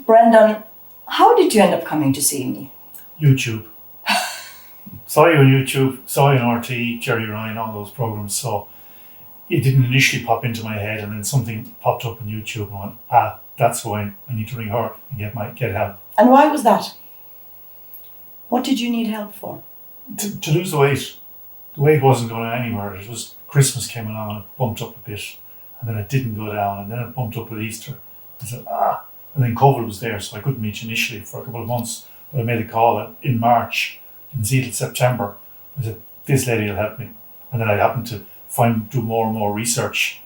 Brendan, how did you end up coming to see me? YouTube. Saw you on YouTube, saw you on RT, Jerry Ryan, all those programs. So it didn't initially pop into my head, and then something popped up on YouTube and I went, that's why I need to ring her and get help. And why was that? What did you need help for? To lose the weight. The weight wasn't going anywhere. It was Christmas came along and it bumped up a bit, and then it didn't go down, and then it bumped up at Easter. I said, and then COVID was there, so I couldn't meet you initially for a couple of months. But I made a call in March, didn't see it till September. I said, this lady will help me. And then I happened to do more and more research.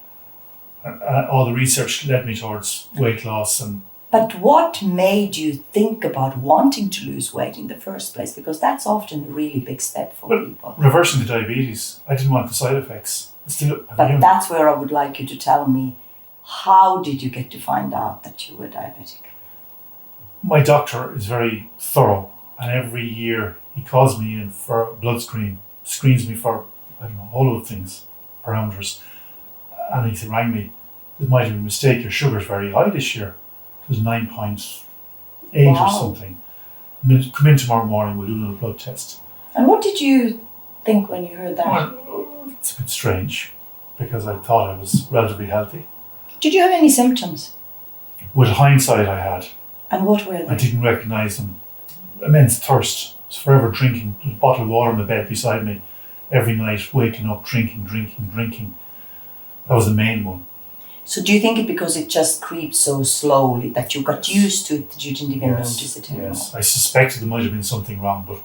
All the research led me towards weight loss. But what made you think about wanting to lose weight in the first place? Because that's often a really big step for people. Reversing the diabetes. I didn't want the side effects. But that's where I would like you to tell me, how did you get to find out that you were diabetic? My doctor is very thorough, and every year he calls me in for a blood screen, screens me for, a whole lot of things, parameters. And he rang me, there might have been a mistake, your sugar's very high this year. It was 9.8 or something. Come in tomorrow morning, we'll do another blood test. And what did you think when you heard that? Well, it's a bit strange, because I thought I was relatively healthy. Did you have any symptoms? With hindsight, I had. And what were they? I didn't recognise them. Immense thirst. I was forever drinking. There was a bottle of water on the bed beside me every night, waking up, drinking. That was the main one. So do you think it because it just creeps so slowly that you got used to it, that you didn't even notice it anymore? Yes, I suspected there might have been something wrong, but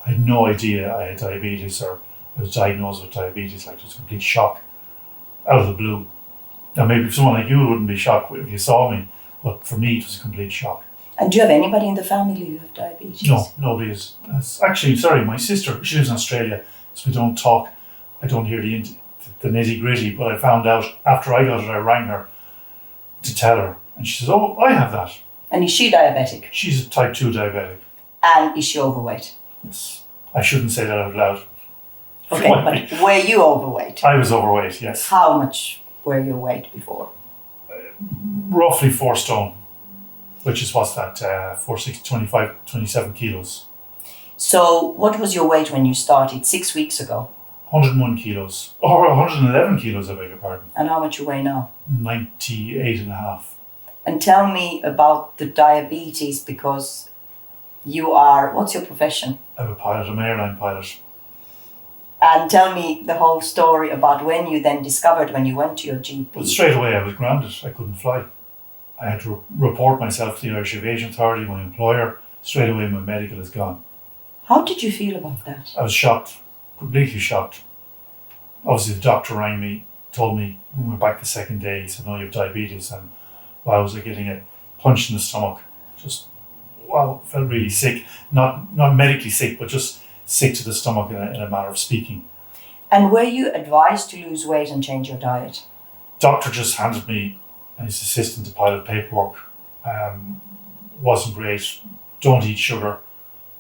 I had no idea I had diabetes, or I was diagnosed with diabetes. Like, it was a complete shock out of the blue. Now, maybe for someone like you, it wouldn't be shocked if you saw me, but for me, it was a complete shock. And do you have anybody in the family who have diabetes? No, nobody is. Actually, sorry, my sister, she lives in Australia, so we don't talk. I don't hear the nitty gritty, but I found out after I got it, I rang her to tell her, and she says, "Oh, I have that." And is she diabetic? She's a type 2 diabetic. And is she overweight? Yes. I shouldn't say that out loud. Okay, but were you overweight? I was overweight, yes. How much were your weight before? Roughly 4 stone, which is what's that, 4, 6, 25, 27 kilos. So what was your weight when you started 6 weeks ago? 101 kilos, or 111 kilos, I beg your pardon. And how much you weigh now? 98 and a half. And tell me about the diabetes, because you are, what's your profession? I'm a pilot, I'm an airline pilot. And tell me the whole story about when you then discovered, when you went to your GP. But straight away I was grounded, I couldn't fly. I had to report myself to the Irish Aviation Authority, my employer. Straight away my medical is gone. How did you feel about that? I was shocked, completely shocked. Obviously the doctor rang me, told me, when we went back the second day, he said, "No, you have diabetes." And I was like getting a punch in the stomach. Just, wow, felt really sick. Not medically sick, but just sick to the stomach in a manner of speaking. And were you advised to lose weight and change your diet? Doctor just handed me and his assistant to pilot paperwork. Wasn't great. Don't eat sugar.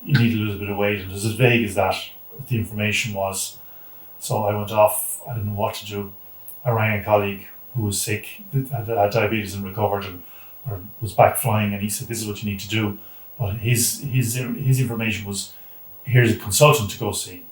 You need to lose a bit of weight. And it was as vague as that, the information was. So I went off. I didn't know what to do. I rang a colleague who was sick, had diabetes and recovered, or was back flying, and he said, "This is what you need to do." But his information was, "Here's a consultant to go see."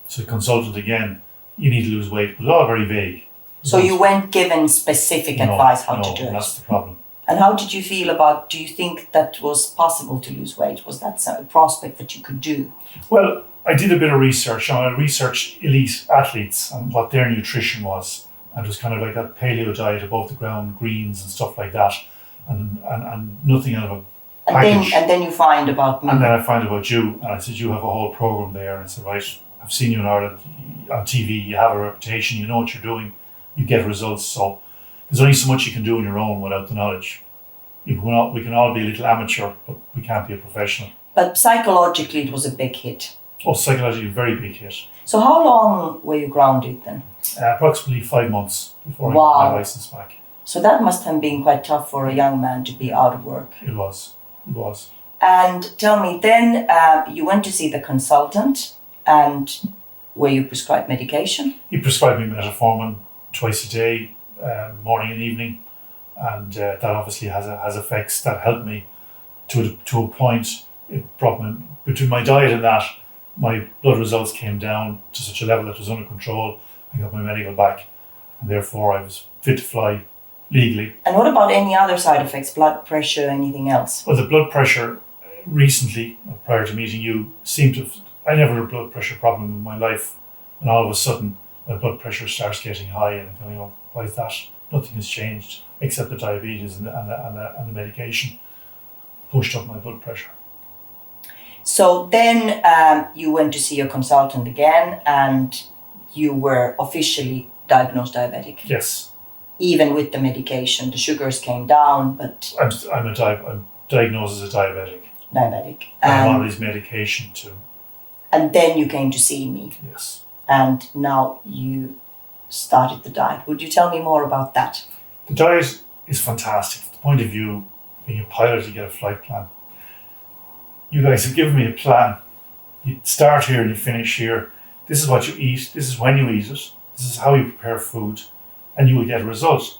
So the consultant again, "You need to lose weight." It was all very vague. So you weren't given specific advice how to do it? No, that's the problem. And how did you feel about, do you think that was possible to lose weight? Was that a prospect that you could do? Well, I did a bit of research. I researched elite athletes and what their nutrition was. And it was kind of like that paleo diet, above the ground greens and stuff like that. And nothing out of a package. And then you find about me. And then I found about you, and I said, "You have a whole program there." And I said, "Right, I've seen you in Ireland on TV, you have a reputation, you know what you're doing, you get results. So there's only so much you can do on your own without the knowledge. We can all be a little amateur, but we can't be a professional." But psychologically it was a big hit. Oh, psychologically, a very big hit. So how long were you grounded then? Approximately 5 months before I got my license back. So that must have been quite tough for a young man to be out of work. It was. And tell me, then you went to see the consultant, and were you prescribed medication? He prescribed me metformin twice a day, morning and evening. and that obviously has effects that help me to a point. It brought me between my diet and that, my blood results came down to such a level that it was under control. I got my medical back, and therefore I was fit to fly legally. And what about any other side effects, blood pressure, anything else? Well, the blood pressure recently, prior to meeting you, I never had a blood pressure problem in my life, and all of a sudden my blood pressure starts getting high, and I'm going, oh, why is that? Nothing has changed except the diabetes and the medication pushed up my blood pressure. So then you went to see your consultant again, and you were officially diagnosed diabetic. Yes. Even with the medication, the sugars came down, but... I'm diagnosed as a diabetic. Diabetic. I'm on this medication too. And then you came to see me. Yes. And now you started the diet. Would you tell me more about that? The diet is fantastic. From the point of view, being a pilot, you get a flight plan. You guys have given me a plan. You start here and you finish here. This is what you eat. This is when you eat it. This is how you prepare food. And you will get a result.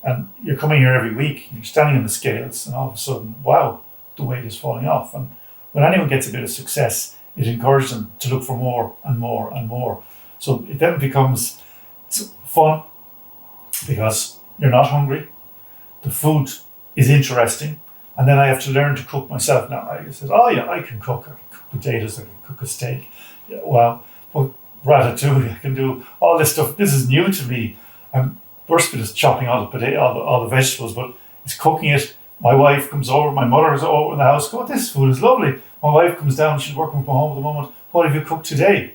And you're coming here every week. You're standing on the scales, and all of a sudden, wow, the weight is falling off. And when anyone gets a bit of success, it encourages them to look for more and more and more. So it then becomes fun because you're not hungry. The food is interesting. And then I have to learn to cook myself now. I said, oh yeah, I can cook. I can cook potatoes, I can cook a steak. Yeah, well, ratatouille, I can do all this stuff. This is new to me. First bit is chopping all the vegetables, but it's cooking it. My wife comes over, my mother is over in the house. Oh, this food is lovely. My wife comes down, she's working from home at the moment. What have you cooked today?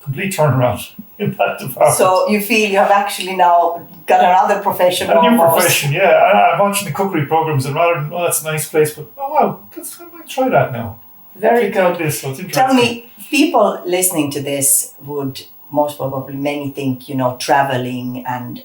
Complete turnaround in that department. So you feel you have actually now got another profession. A new profession, yeah. I'm watching the cookery programs, and rather than, that's a nice place, but oh wow, I might try that now. Very good. This, so it's interesting. Tell me, people listening to this would most probably, many think, traveling and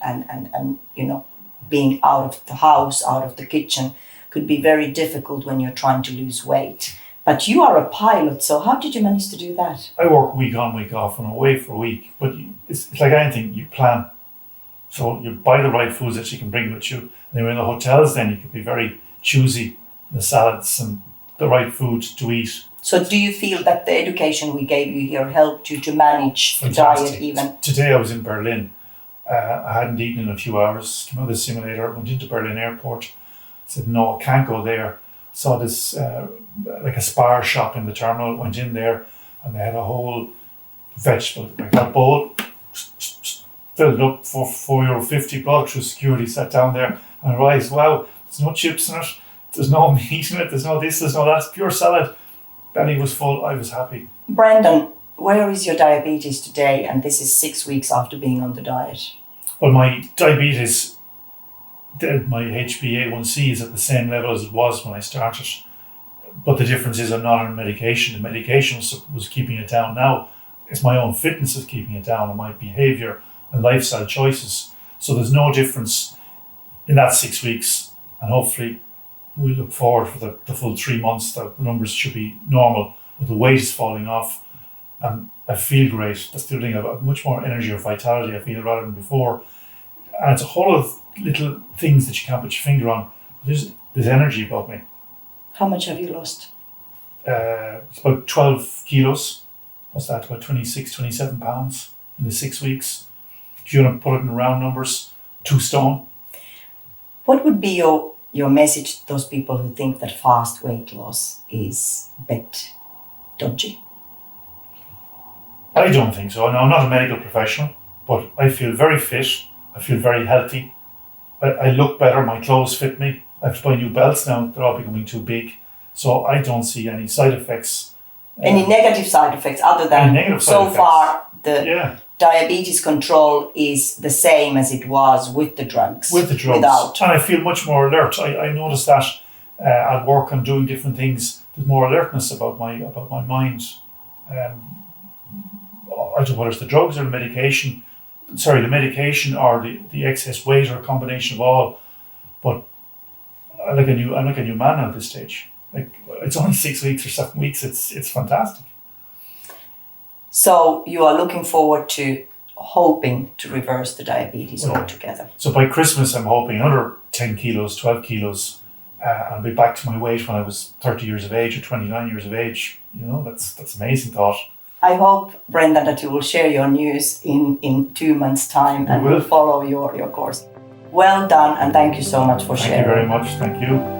being out of the house, out of the kitchen could be very difficult when you're trying to lose weight. But you are a pilot, so how did you manage to do that? I work week on, week off, and I'm away for a week. But it's like anything, you plan. So you buy the right foods that you can bring with you. And then in the hotels, then you can be very choosy, the salads and the right food to eat. So do you feel that the education we gave you here helped you to manage the diet even? Today I was in Berlin. I hadn't eaten in a few hours. Came out of the simulator, went into Berlin airport. Said, no, I can't go there. Saw this like a spar shop in the terminal, went in there, and they had a whole vegetable, like a bowl, filled it up for €4.50, brought through security, sat down there, and I realised, wow, there's no chips in it, there's no meat in it, there's no this, there's no that, it's pure salad. Belly was full, I was happy. Brendan, where is your diabetes today? And this is 6 weeks after being on the diet. Well, my diabetes, my HbA1c is at the same level as it was when I started. But the difference is I'm not on medication. The medication was keeping it down. Now it's my own fitness that's keeping it down, and my behaviour and lifestyle choices. So there's no difference in that 6 weeks. And hopefully we look forward for the full 3 months that the numbers should be normal, but the weight is falling off. And I feel great. That's the other thing. I have much more energy or vitality, I feel, rather than before. And it's a whole lot of little things that you can't put your finger on. There's energy about me. How much have you lost? It's about 12 kilos. What's that? About 26, 27 pounds in the 6 weeks. If you want to put it in round numbers, 2 stone. What would be your message to those people who think that fast weight loss is a bit dodgy? I don't think so. No, I'm not a medical professional, but I feel very fit. I feel very healthy. I look better. My clothes fit me. I have to buy new belts now. They're all becoming too big. So I don't see any side effects. Any negative side effects other than far the diabetes control is the same as it was with the drugs. With the drugs. Without. And I feel much more alert. I notice that at work and doing different things, there's more alertness about my mind. I don't know whether it's the drugs or the medication. Sorry, the medication or the excess weight or a combination of all. But I'm like a new man now at this stage. Like, it's only 6 weeks or 7 weeks. It's fantastic. So you are looking forward to hoping to reverse the diabetes altogether. So by Christmas, I'm hoping another 10 kilos, 12 kilos, and I'll be back to my weight when I was 30 years of age or 29 years of age. You know, that's amazing thought. I hope, Brendan, that you will share your news in 2 months' time and will. we'll follow your course. Well done, and thank you so much for sharing. Thank you very much. Thank you.